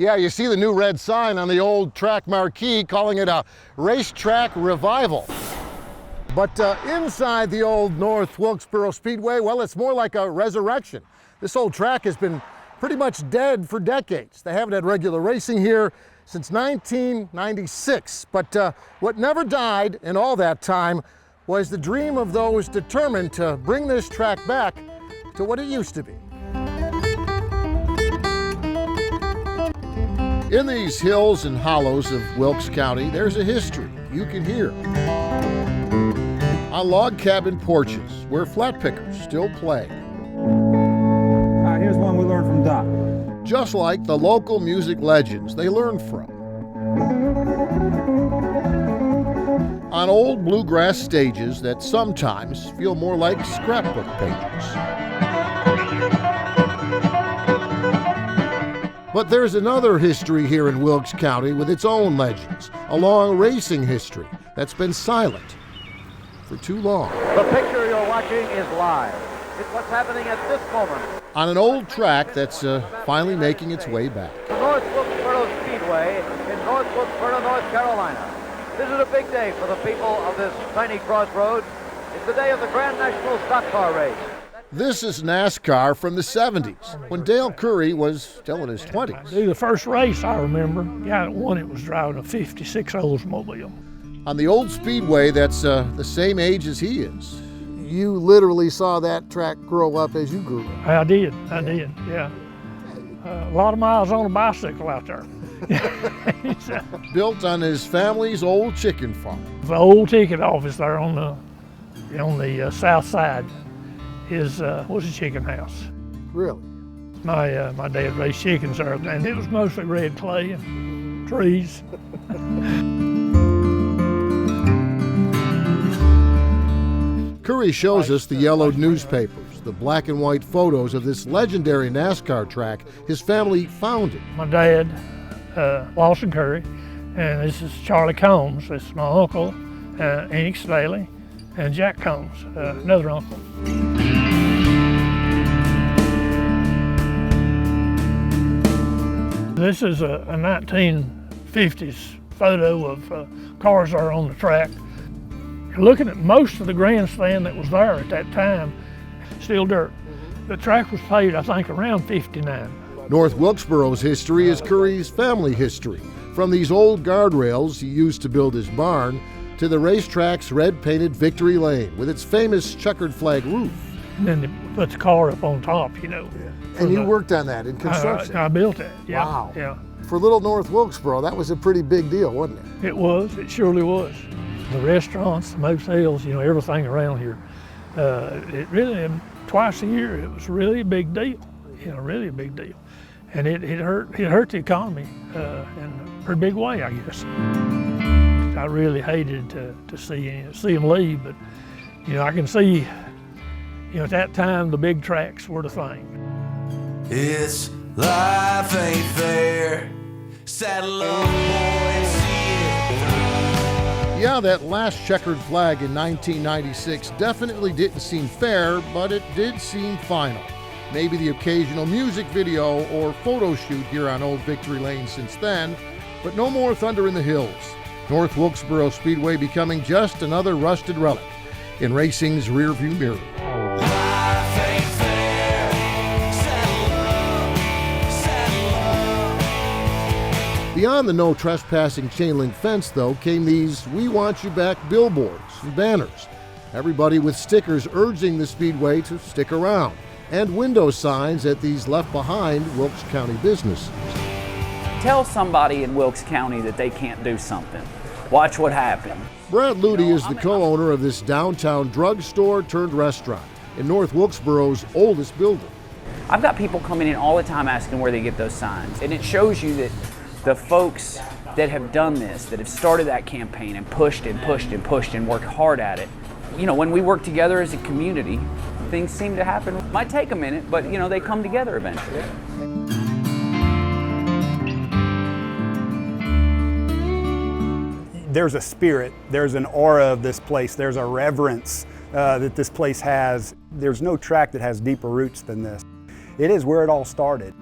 Yeah, you see the new red sign on the old track marquee calling it a racetrack revival. But inside the old North Wilkesboro Speedway, well, it's more like a resurrection. This old track has been pretty much dead for decades. They haven't had regular racing here since 1996. But what never died in all that time was the dream of those determined to bring this track back to what it used to be. In these hills and hollows of Wilkes County, there's a history you can hear. On log cabin porches where flat pickers still play. Here's one we learned from Doc. Just like the local music legends they learned from. On old bluegrass stages that sometimes feel more like scrapbook pages. But there's another history here in Wilkes County with its own legends, a long racing history that's been silent for too long. The picture you're watching is live. It's what's happening at this moment. On an old track that's finally making its way back. The North Wilkesboro Speedway in North Wilkesboro, North Carolina. This is a big day for the people of this tiny crossroads. It's the day of the Grand National Stock Car Race. This is NASCAR from the 70s, when Dale Curry was still in his 20s. The first race I remember, the guy that won it was driving a 56 Oldsmobile. On the old Speedway that's the same age as he is. You literally saw that track grow up as you grew up. I did, yeah. A lot of miles on a bicycle out there. Built on his family's old chicken farm. The old ticket office there on the south side was a chicken house. Really? My dad raised chickens there, and it was mostly red clay and trees. Curry shows us the yellowed newspapers, the black and white photos of this legendary NASCAR track his family founded. My dad, Lawson Curry, and this is Charlie Combs. This is my uncle, Enoch Staley, and Jack Combs, another uncle. This is a 1950s photo of cars that are on the track. You're looking at most of the grandstand that was there at that time, still dirt. The track was paved, I think, around '59. North Wilkesboro's history is Curry's family history. From these old guardrails he used to build his barn to the racetrack's red-painted Victory Lane with its famous checkered flag roof. And then they put the car up on top, you know. Yeah. And you worked on that in construction? I built it, yeah. Wow. Yeah. For little North Wilkesboro, that was a pretty big deal, wasn't it? It was, it surely was. The restaurants, the motels, you know, everything around here. It really, twice a year, it was really a big deal, you know, really a big deal. And it hurt the economy in a pretty big way, I guess. I really hated to see him leave, but, you know, I can see, you know, at that time, the big tracks were the thing. It's life ain't fair. Saddle up, boy, and see it. Yeah, that last checkered flag in 1996 definitely didn't seem fair, but it did seem final. Maybe the occasional music video or photo shoot here on Old Victory Lane since then, but no more thunder in the hills. North Wilkesboro Speedway becoming just another rusted relic in racing's rearview mirror. Life ain't fair. Saddle up, saddle up. Beyond the no trespassing chain link fence, though, came these "We Want You Back" billboards and banners. Everybody with stickers urging the Speedway to stick around, and window signs at these left-behind Wilkes County businesses. Tell somebody in Wilkes County that they can't do something. Watch what happens. Brad Luty is the co-owner of this downtown drugstore turned restaurant in North Wilkesboro's oldest building. I've got people coming in all the time asking where they get those signs. And it shows you that the folks that have done this, that have started that campaign and pushed and pushed and pushed and worked hard at it, you know, when we work together as a community, things seem to happen. It might take a minute, but, you know, they come together eventually. There's a spirit, there's an aura of this place, there's a reverence that this place has. There's no track that has deeper roots than this. It is where it all started.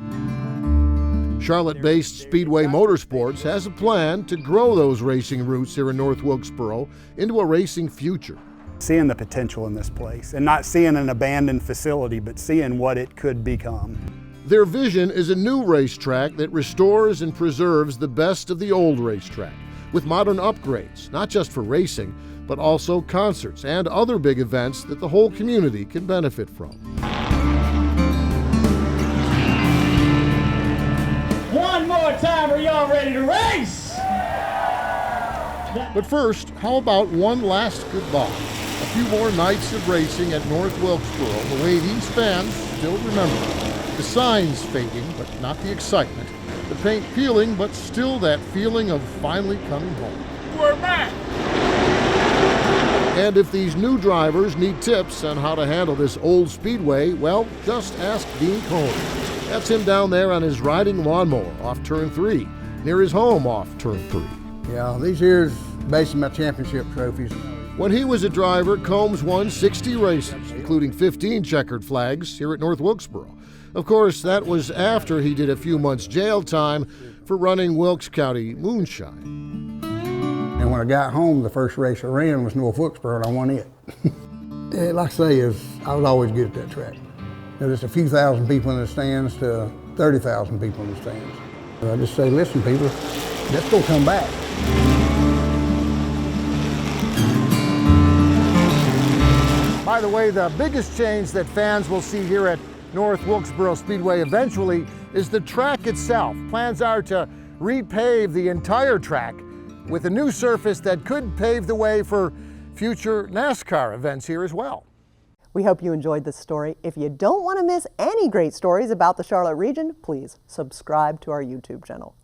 Charlotte-based Speedway Motorsports has a plan to grow those racing routes here in North Wilkesboro into a racing future. Seeing the potential in this place and not seeing an abandoned facility, but seeing what it could become. Their vision is a new racetrack that restores and preserves the best of the old racetrack with modern upgrades, not just for racing, but also concerts and other big events that the whole community can benefit from. One more time, are y'all ready to race? But first, how about one last goodbye? A few more nights of racing at North Wilkesboro, the way these fans still remember. The signs fading, but not the excitement. The paint peeling, but still that feeling of finally coming home. We're back. And if these new drivers need tips on how to handle this old speedway, well, just ask Dean Cohn. That's him down there on his riding lawnmower off turn 3, near his home off turn 3. Yeah, these here's basically my championship trophies. When he was a driver, Combs won 60 races, including 15 checkered flags here at North Wilkesboro. Of course, that was after he did a few months jail time for running Wilkes County moonshine. And when I got home, the first race I ran was North Wilkesboro, and I won it. Like I say, I was always good at that track. There's just a few thousand people in the stands to 30,000 people in the stands. I just say, listen, people, let's go come back. By the way, the biggest change that fans will see here at North Wilkesboro Speedway eventually is the track itself. Plans are to repave the entire track with a new surface that could pave the way for future NASCAR events here as well. We hope you enjoyed this story. If you don't want to miss any great stories about the Charlotte region, please subscribe to our YouTube channel.